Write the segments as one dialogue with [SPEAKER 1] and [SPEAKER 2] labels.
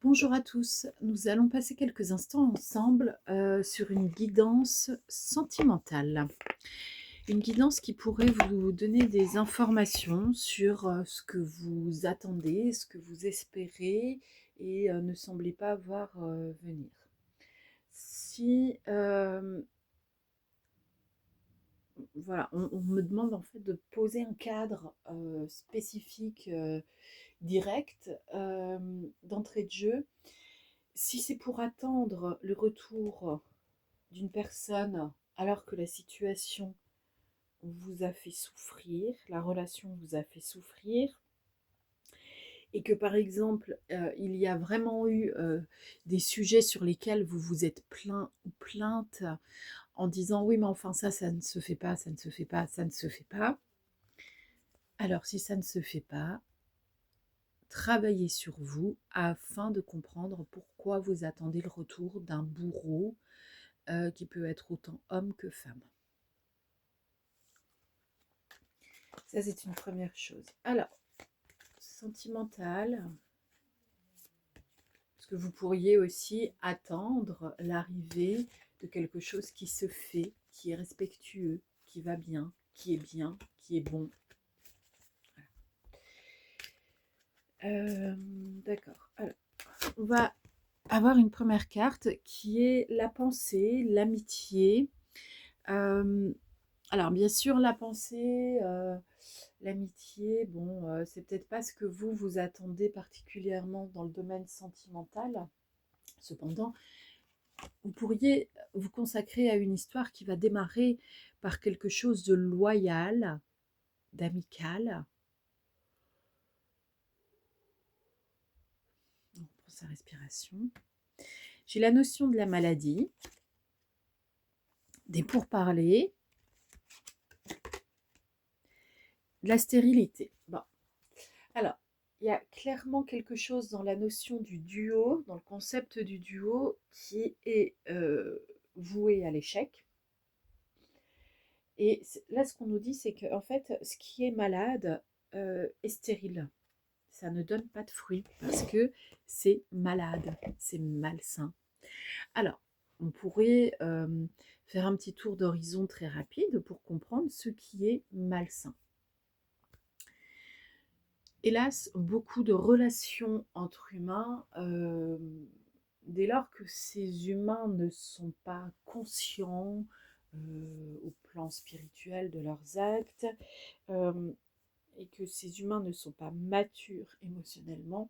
[SPEAKER 1] Bonjour à tous, nous allons passer quelques instants ensemble sur une guidance sentimentale. Une guidance qui pourrait vous donner des informations sur ce que vous attendez, ce que vous espérez et ne semblez pas voir venir. Si voilà, on me demande en fait de poser un cadre spécifique, direct, d'entrée de jeu. Si c'est pour attendre le retour d'une personne alors que la situation vous a fait souffrir, la relation vous a fait souffrir, et que par exemple il y a vraiment eu des sujets sur lesquels vous vous êtes plaint ou plainte en disant oui mais enfin ça ne se fait pas, ça ne se fait pas, ça ne se fait pas. Alors si ça ne se fait pas, travaillez sur vous afin de comprendre pourquoi vous attendez le retour d'un bourreau qui peut être autant homme que femme. Ça, c'est une première chose. Alors, sentimental, parce que vous pourriez aussi attendre l'arrivée de quelque chose qui se fait, qui est respectueux, qui va bien, qui est bon. D'accord. Alors, on va avoir une première carte qui est la pensée, l'amitié. Euh, alors, bien sûr, la pensée, l'amitié, bon, c'est peut-être pas ce que vous attendez particulièrement dans le domaine sentimental. Cependant, vous pourriez vous consacrer à une histoire qui va démarrer par quelque chose de loyal, d'amical. On prend sa respiration. J'ai la notion de la maladie, des pourparlers, de la stérilité. Bon, alors, il y a clairement quelque chose dans la notion du duo, dans le concept du duo, qui est voué à l'échec. Et là, ce qu'on nous dit, c'est que en fait, ce qui est malade est stérile. Ça ne donne pas de fruits parce que c'est malade, c'est malsain. Alors, on pourrait faire un petit tour d'horizon très rapide pour comprendre ce qui est malsain. Hélas, beaucoup de relations entre humains, dès lors que ces humains ne sont pas conscients au plan spirituel de leurs actes, euh, et que ces humains ne sont pas matures émotionnellement,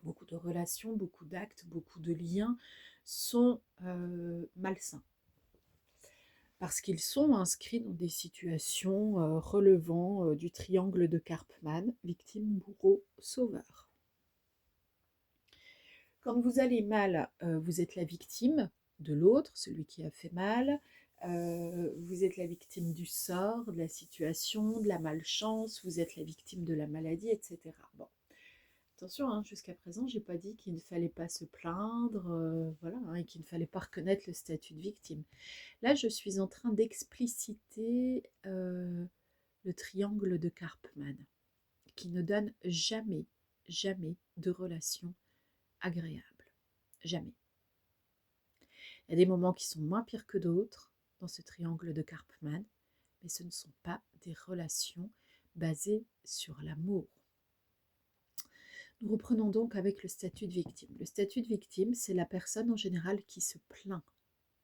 [SPEAKER 1] beaucoup de relations, beaucoup d'actes, beaucoup de liens sont malsains. Parce qu'ils sont inscrits dans des situations relevant du triangle de Karpman, victime, bourreau, sauveur. Quand vous allez mal, vous êtes la victime de l'autre, celui qui a fait mal. Vous êtes la victime du sort, de la situation, de la malchance, vous êtes la victime de la maladie, etc. Bon, attention, hein, jusqu'à présent, j'ai pas dit qu'il ne fallait pas se plaindre, voilà, hein, et qu'il ne fallait pas reconnaître le statut de victime. Là, je suis en train d'expliciter le triangle de Karpman, qui ne donne jamais, jamais de relation agréable. Jamais. Il y a des moments qui sont moins pires que d'autres dans ce triangle de Karpman, mais ce ne sont pas des relations basées sur l'amour. Nous reprenons donc avec le statut de victime. Le statut de victime, c'est la personne en général qui se plaint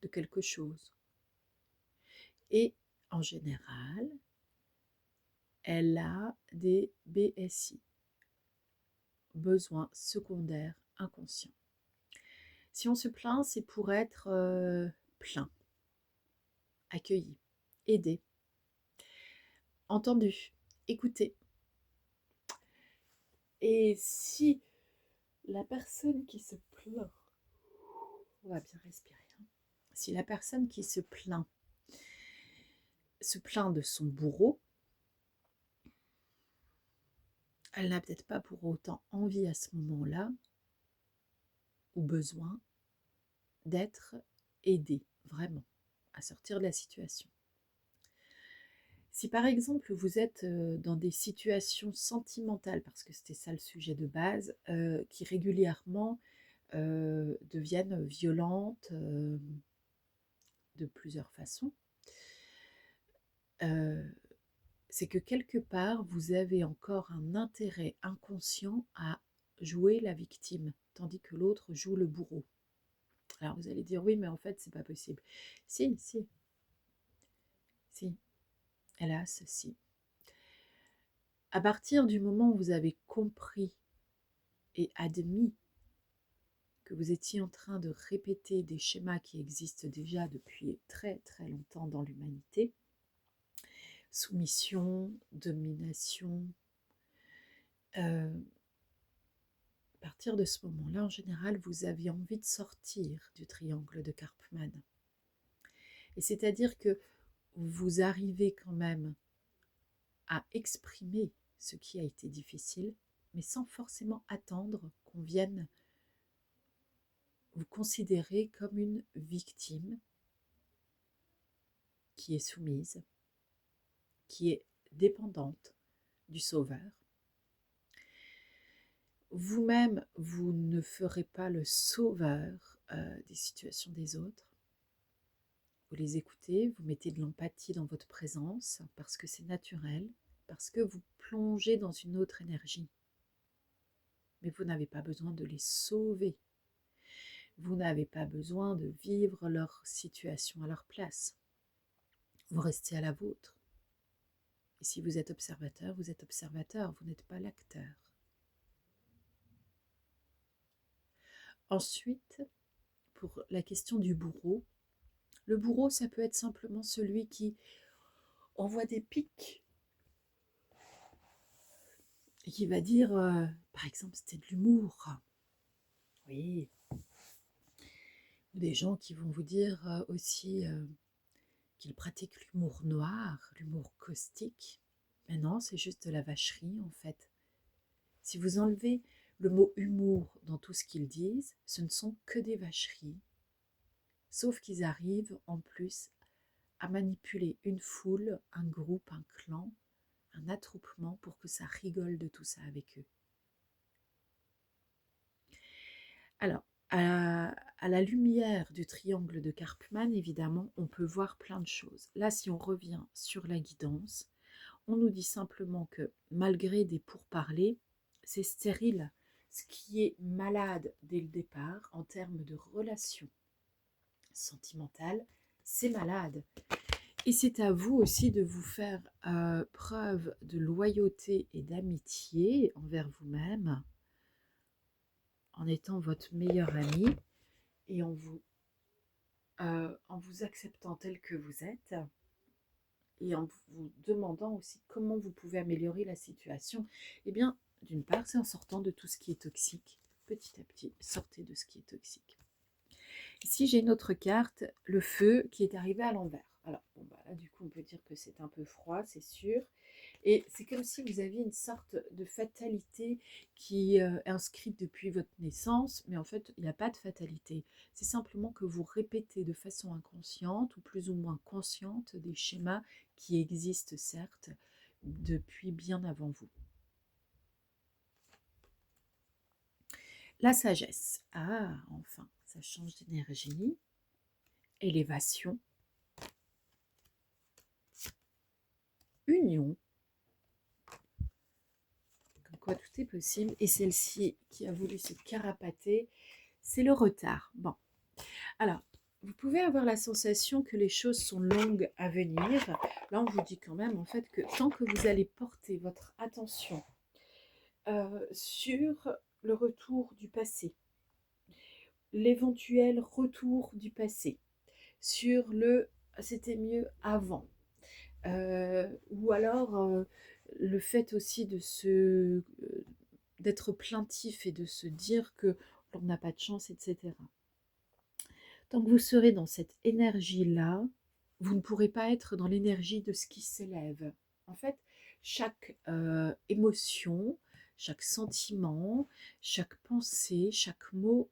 [SPEAKER 1] de quelque chose. Et en général, elle a des BSI, besoins secondaires inconscients. Si on se plaint, c'est pour être plein, accueilli, aidé, entendu, écouté. Et si la personne qui se plaint, on va bien respirer, hein, si la personne qui se plaint de son bourreau, elle n'a peut-être pas pour autant envie à ce moment-là ou besoin d'être aidée, vraiment, à sortir de la situation. Si par exemple vous êtes dans des situations sentimentales, parce que c'était ça le sujet de base, qui régulièrement deviennent violentes de plusieurs façons, euh, c'est que quelque part, vous avez encore un intérêt inconscient à jouer la victime, tandis que l'autre joue le bourreau. Alors vous allez dire, oui, mais en fait, c'est pas possible. Si, si, si, hélas, si. À partir du moment où vous avez compris et admis que vous étiez en train de répéter des schémas qui existent déjà depuis très très longtemps dans l'humanité, soumission, domination, à partir de ce moment-là, en général, vous aviez envie de sortir du triangle de Karpman. Et c'est-à-dire que vous arrivez quand même à exprimer ce qui a été difficile, mais sans forcément attendre qu'on vienne vous considérer comme une victime qui est soumise, qui est dépendante du sauveur. Vous-même, vous ne ferez pas le sauveur des situations des autres. Vous les écoutez, vous mettez de l'empathie dans votre présence parce que c'est naturel, parce que vous plongez dans une autre énergie. Mais vous n'avez pas besoin de les sauver. Vous n'avez pas besoin de vivre leur situation à leur place. Vous restez à la vôtre. Et si vous êtes observateur, vous êtes observateur, vous n'êtes pas l'acteur. Ensuite, pour la question du bourreau, le bourreau, ça peut être simplement celui qui envoie des pics et qui va dire, par exemple, c'était de l'humour. Oui. Ou des gens qui vont vous dire aussi qu'ils pratiquent l'humour noir, l'humour caustique. Mais non, c'est juste de la vacherie en fait. Si vous enlevez le mot humour dans tout ce qu'ils disent, ce ne sont que des vacheries. Sauf qu'ils arrivent en plus à manipuler une foule, un groupe, un clan, un attroupement pour que ça rigole de tout ça avec eux. Alors, à la lumière du triangle de Karpman, évidemment, on peut voir plein de choses. Là, si on revient sur la guidance, on nous dit simplement que malgré des pourparlers, c'est stérile. Ce qui est malade dès le départ en termes de relations sentimentales, c'est malade. Et c'est à vous aussi de vous faire preuve de loyauté et d'amitié envers vous-même, en étant votre meilleur ami et en vous acceptant tel que vous êtes et en vous demandant aussi comment vous pouvez améliorer la situation. Eh bien, d'une part, c'est en sortant de tout ce qui est toxique. Petit à petit, sortez de ce qui est toxique. Ici, j'ai une autre carte, le feu, qui est arrivé à l'envers. Alors, bon, bah, là, du coup, on peut dire que c'est un peu froid, c'est sûr. Et c'est comme si vous aviez une sorte de fatalité qui est inscrite depuis votre naissance, mais en fait, il n'y a pas de fatalité. C'est simplement que vous répétez de façon inconsciente ou plus ou moins consciente des schémas qui existent, certes, depuis bien avant vous. La sagesse. Ah, enfin, ça change d'énergie. Élévation. Union. Comme quoi tout est possible. Et celle-ci qui a voulu se carapater, c'est le retard. Bon. Alors, vous pouvez avoir la sensation que les choses sont longues à venir. Là, on vous dit quand même, en fait, que tant que vous allez porter votre attention sur le retour du passé, l'éventuel retour du passé, sur le c'était mieux avant, ou alors le fait aussi d'être plaintif et de se dire que l'on n'a pas de chance, etc. Tant que vous serez dans cette énergie-là, vous ne pourrez pas être dans l'énergie de ce qui s'élève. En fait, chaque émotion, chaque sentiment, chaque pensée, chaque mot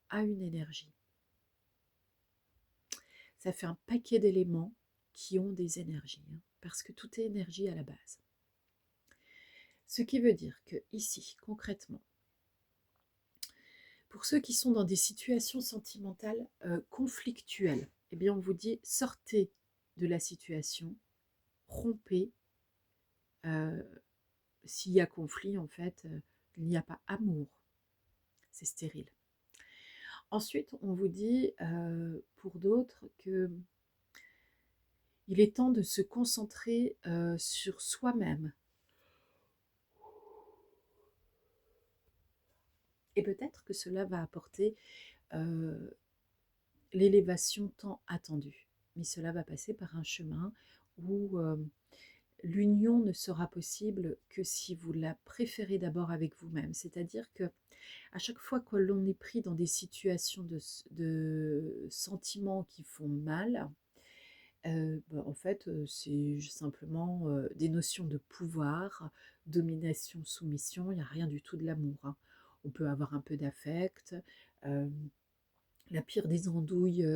[SPEAKER 1] a une énergie. Ça fait un paquet d'éléments qui ont des énergies, hein, parce que tout est énergie à la base. Ce qui veut dire que ici, concrètement, pour ceux qui sont dans des situations sentimentales conflictuelles, eh bien on vous dit sortez de la situation, rompez. euh, S'il y a conflit, en fait, il n'y a pas amour. C'est stérile. Ensuite, on vous dit, pour d'autres, que il est temps de se concentrer sur soi-même. Et peut-être que cela va apporter euh, l'élévation tant attendue. Mais cela va passer par un chemin où l'union ne sera possible que si vous la préférez d'abord avec vous-même. C'est-à-dire que à chaque fois que l'on est pris dans des situations de sentiments qui font mal, en fait, c'est simplement des notions de pouvoir, domination, soumission, il n'y a rien du tout de l'amour, hein. On peut avoir un peu d'affect. euh, la pire des andouilles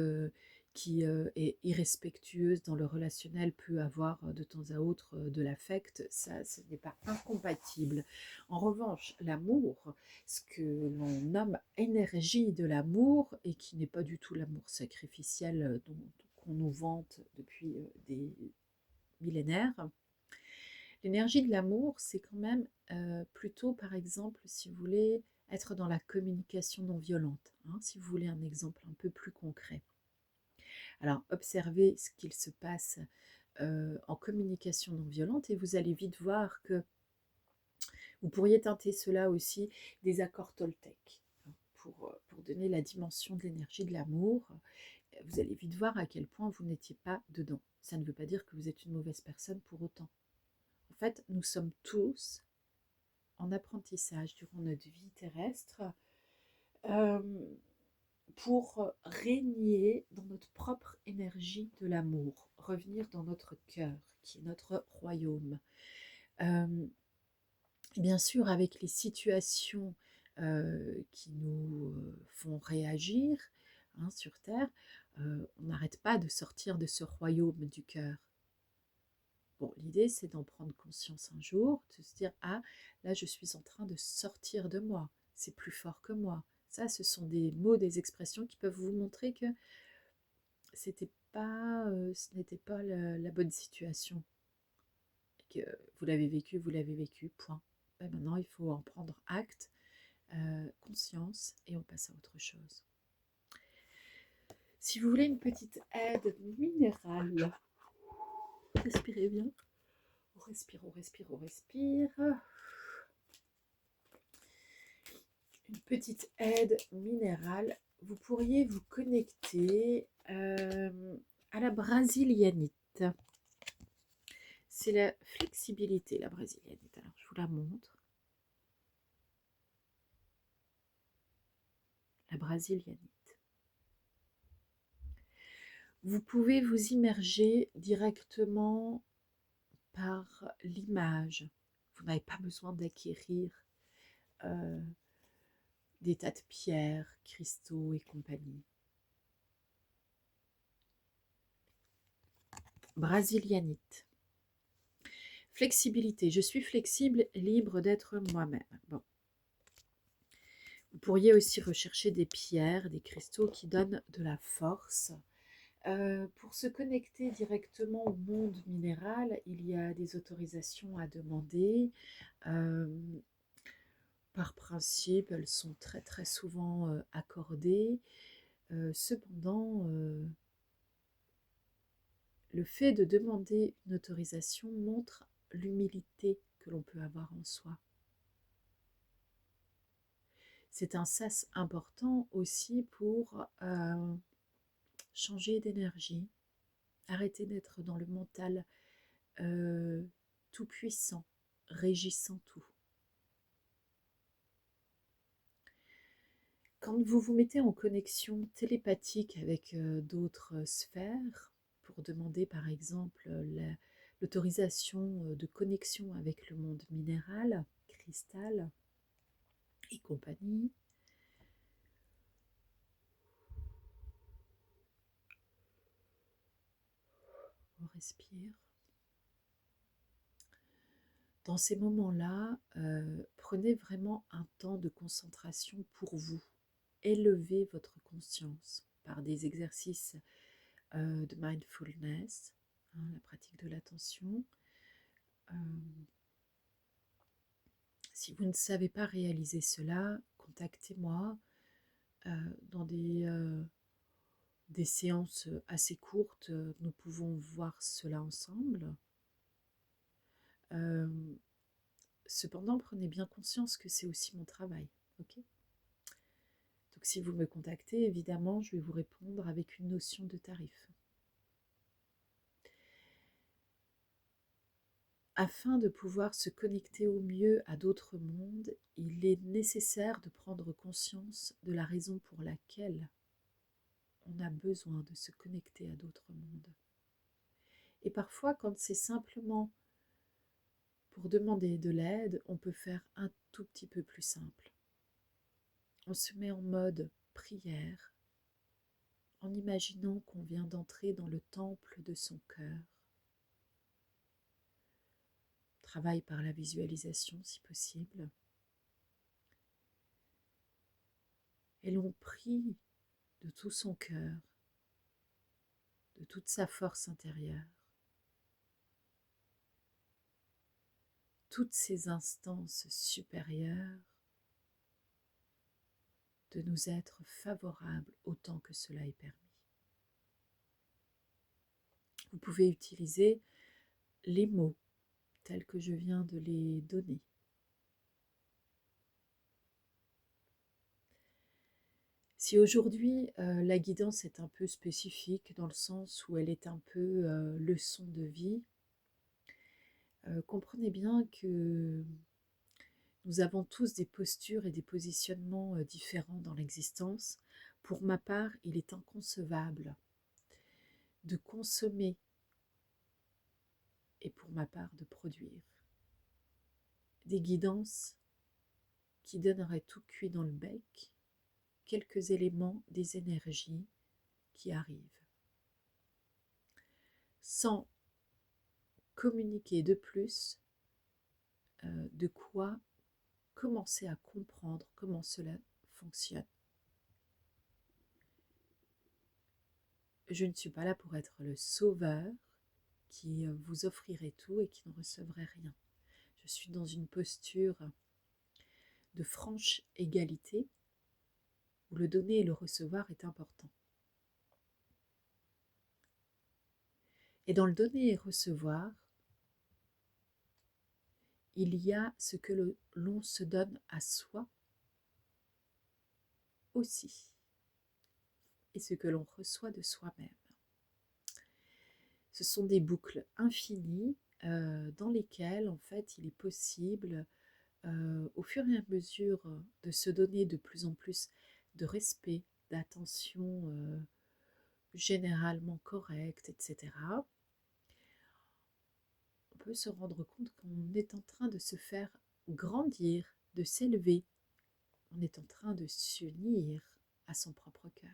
[SPEAKER 1] qui est irrespectueuse dans le relationnel peut avoir de temps à autre de l'affect, ça ce n'est pas incompatible. En revanche, l'amour, ce que l'on nomme énergie de l'amour et qui n'est pas du tout l'amour sacrificiel qu'on nous vante depuis des millénaires, l'énergie de l'amour, c'est quand même plutôt, par exemple, si vous voulez, être dans la communication non violente, hein, si vous voulez un exemple un peu plus concret. Alors, observez ce qu'il se passe en communication non violente et vous allez vite voir que vous pourriez teinter cela aussi des accords Toltec, hein, pour donner la dimension de l'énergie de l'amour. Vous allez vite voir à quel point vous n'étiez pas dedans. Ça ne veut pas dire que vous êtes une mauvaise personne pour autant. En fait, nous sommes tous en apprentissage durant notre vie terrestre euh, pour régner dans notre propre énergie de l'amour, revenir dans notre cœur, qui est notre royaume. Euh, Bien sûr, avec les situations qui nous font réagir, hein, sur Terre, on n'arrête pas de sortir de ce royaume du cœur. Bon, l'idée, c'est d'en prendre conscience un jour, de se dire, ah, là, je suis en train de sortir de moi, c'est plus fort que moi. Ça, ce sont des mots, des expressions qui peuvent vous montrer que ce n'était pas la bonne situation. Et que vous l'avez vécu, point. Et maintenant, il faut en prendre acte, conscience, et on passe à autre chose. Si vous voulez une petite aide minérale, respirez bien. On respire, on respire, on respire. Une petite aide minérale. Vous pourriez vous connecter à la brasilianite. C'est la flexibilité, la brasilianite. Alors, je vous la montre. La brasilianite. Vous pouvez vous immerger directement par l'image. Vous n'avez pas besoin d'acquérir euh, des tas de pierres, cristaux et compagnie. Brasilianite. Flexibilité. Je suis flexible et libre d'être moi-même. Bon. Vous pourriez aussi rechercher des pierres, des cristaux qui donnent de la force. Pour se connecter directement au monde minéral, il y a des autorisations à demander. Euh, Par principe, elles sont très très souvent accordées. Cependant, le fait de demander une autorisation montre l'humilité que l'on peut avoir en soi. C'est un sas important aussi pour changer d'énergie, arrêter d'être dans le mental tout puissant, régissant tout. Quand vous vous mettez en connexion télépathique avec d'autres sphères, pour demander par exemple l'autorisation de connexion avec le monde minéral, cristal et compagnie, respire. Dans ces moments-là, prenez vraiment un temps de concentration pour vous. Élevez votre conscience par des exercices de mindfulness, hein, la pratique de l'attention. Euh, si vous ne savez pas réaliser cela, contactez-moi dans des séances assez courtes. Nous pouvons voir cela ensemble. Euh, Cependant, prenez bien conscience que c'est aussi mon travail. Ok ? Donc si vous me contactez, évidemment, je vais vous répondre avec une notion de tarif. Afin de pouvoir se connecter au mieux à d'autres mondes, il est nécessaire de prendre conscience de la raison pour laquelle on a besoin de se connecter à d'autres mondes. Et parfois, quand c'est simplement pour demander de l'aide, on peut faire un tout petit peu plus simple. On se met en mode prière, en imaginant qu'on vient d'entrer dans le temple de son cœur. Travaille par la visualisation si possible. Et l'on prie de tout son cœur, de toute sa force intérieure, toutes ces instances supérieures de nous être favorables autant que cela est permis. Vous pouvez utiliser les mots tels que je viens de les donner. Si aujourd'hui la guidance est un peu spécifique dans le sens où elle est un peu leçon de vie, comprenez bien que nous avons tous des postures et des positionnements différents dans l'existence. Pour ma part, il est inconcevable de consommer et pour ma part de produire des guidances qui donneraient tout cuit dans le bec, quelques éléments des énergies qui arrivent, sans communiquer de plus de quoi commencer à comprendre comment cela fonctionne. Je ne suis pas là pour être le sauveur qui vous offrirait tout et qui ne recevrait rien. Je suis dans une posture de franche égalité où le donner et le recevoir est important. Et dans le donner et recevoir, il y a ce que l'on se donne à soi aussi et ce que l'on reçoit de soi-même. Ce sont des boucles infinies dans lesquelles en fait il est possible au fur et à mesure de se donner de plus en plus de respect, d'attention généralement correcte, etc. On peut se rendre compte qu'on est en train de se faire grandir, de s'élever. On est en train de s'unir à son propre cœur.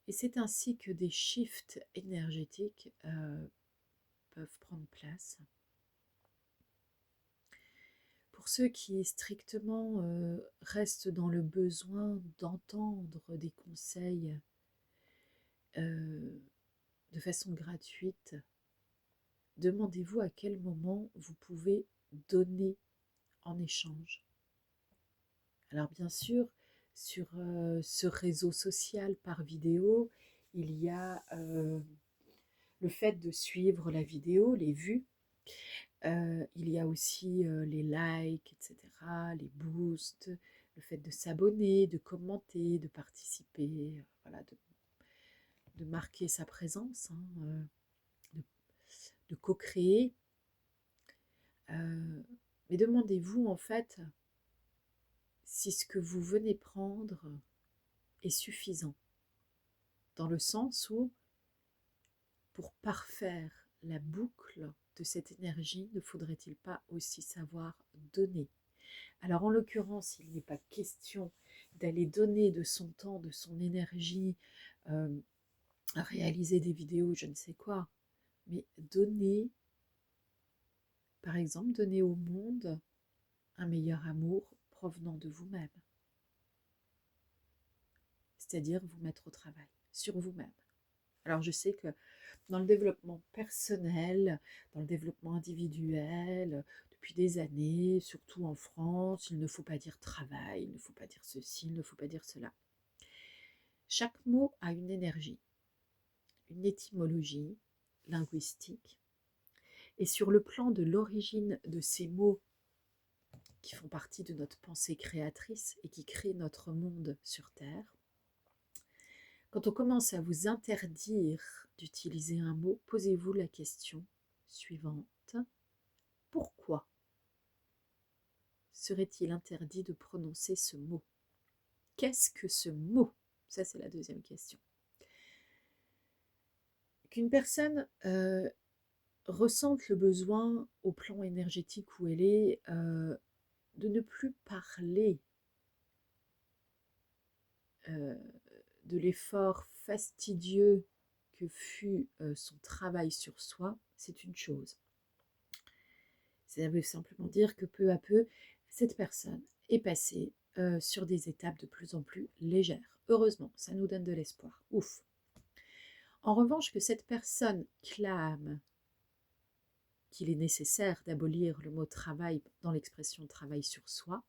[SPEAKER 1] Et c'est ainsi que des shifts énergétiques peuvent prendre place. Pour ceux qui strictement restent dans le besoin d'entendre des conseils de façon gratuite, demandez-vous à quel moment vous pouvez donner en échange. Alors bien sûr, sur ce réseau social par vidéo, il y a le fait de suivre la vidéo, les vues. Il y a aussi les likes, etc., les boosts, le fait de s'abonner, de commenter, de participer, voilà, de marquer sa présence, hein, de co-créer. Mais demandez-vous en fait si ce que vous venez prendre est suffisant, dans le sens où, pour parfaire la boucle de cette énergie, ne faudrait-il pas aussi savoir donner? Alors en l'occurrence, il n'est pas question d'aller donner de son temps, de son énergie réaliser des vidéos, je ne sais quoi, mais donnez, par exemple, donnez au monde un meilleur amour provenant de vous-même. C'est-à-dire vous mettre au travail sur vous-même. Alors je sais que dans le développement personnel, dans le développement individuel, depuis des années, surtout en France, il ne faut pas dire travail, il ne faut pas dire ceci, il ne faut pas dire cela. Chaque mot a une énergie, une étymologie linguistique, et sur le plan de l'origine de ces mots qui font partie de notre pensée créatrice et qui créent notre monde sur Terre, quand on commence à vous interdire d'utiliser un mot, posez-vous la question suivante. Pourquoi serait-il interdit de prononcer ce mot? Qu'est-ce que ce mot? Ça, c'est la deuxième question. Qu'une personne ressente le besoin au plan énergétique où elle est de ne plus parler de l'effort fastidieux que fut son travail sur soi, c'est une chose. Ça veut simplement dire que peu à peu, cette personne est passée sur des étapes de plus en plus légères. Heureusement, ça nous donne de l'espoir. Ouf. En revanche, que cette personne clame qu'il est nécessaire d'abolir le mot travail dans l'expression travail sur soi,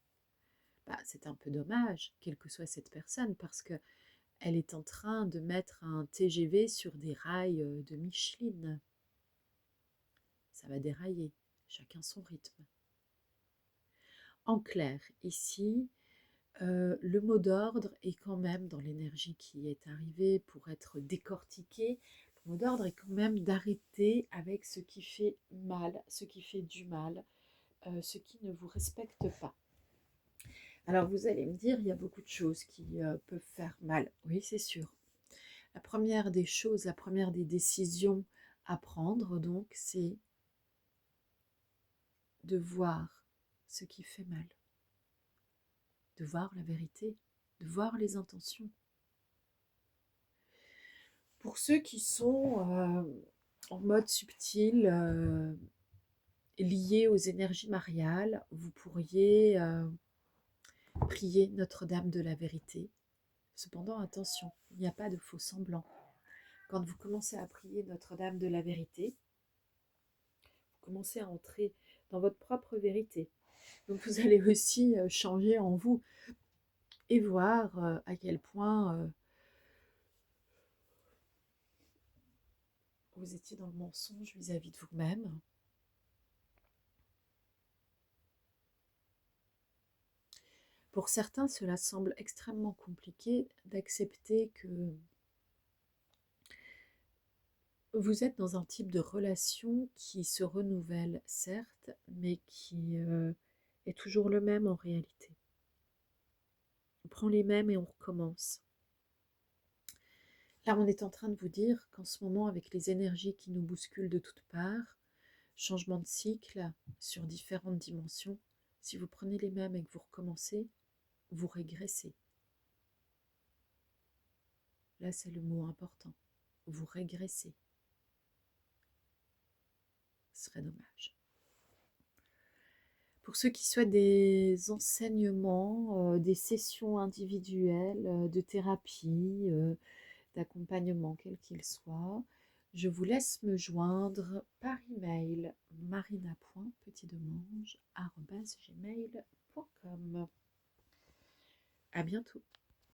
[SPEAKER 1] bah, c'est un peu dommage, quelle que soit cette personne, parce que elle est en train de mettre un TGV sur des rails de Micheline. Ça va dérailler, chacun son rythme. En clair, ici, le mot d'ordre est quand même, dans l'énergie qui est arrivée pour être décortiquée, le mot d'ordre est quand même d'arrêter avec ce qui fait mal, ce qui fait du mal, ce qui ne vous respecte pas. Alors vous allez me dire, il y a beaucoup de choses qui peuvent faire mal. Oui, c'est sûr. La première des choses, la première des décisions à prendre, donc, c'est de voir ce qui fait mal, de voir la vérité, de voir les intentions. Pour ceux qui sont en mode subtil, liés aux énergies mariales, vous pourriez prier Notre-Dame de la Vérité. Cependant, attention, il n'y a pas de faux semblants. Quand vous commencez à prier Notre-Dame de la Vérité, vous commencez à entrer dans votre propre vérité. Donc vous allez aussi changer en vous et voir à quel point vous étiez dans le mensonge vis-à-vis de vous-même. Pour certains, cela semble extrêmement compliqué d'accepter que vous êtes dans un type de relation qui se renouvelle, certes, mais qui est toujours le même en réalité. On prend les mêmes et on recommence. Là, on est en train de vous dire qu'en ce moment, avec les énergies qui nous bousculent de toutes parts, changement de cycle sur différentes dimensions, si vous prenez les mêmes et que vous recommencez, vous régressez. Là, c'est le mot important. Vous régressez. Ce serait dommage. Pour ceux qui souhaitent des enseignements, des sessions individuelles de thérapie, d'accompagnement, quel qu'il soit, je vous laisse me joindre par email marina.petitdemange@gmail.com. À bientôt.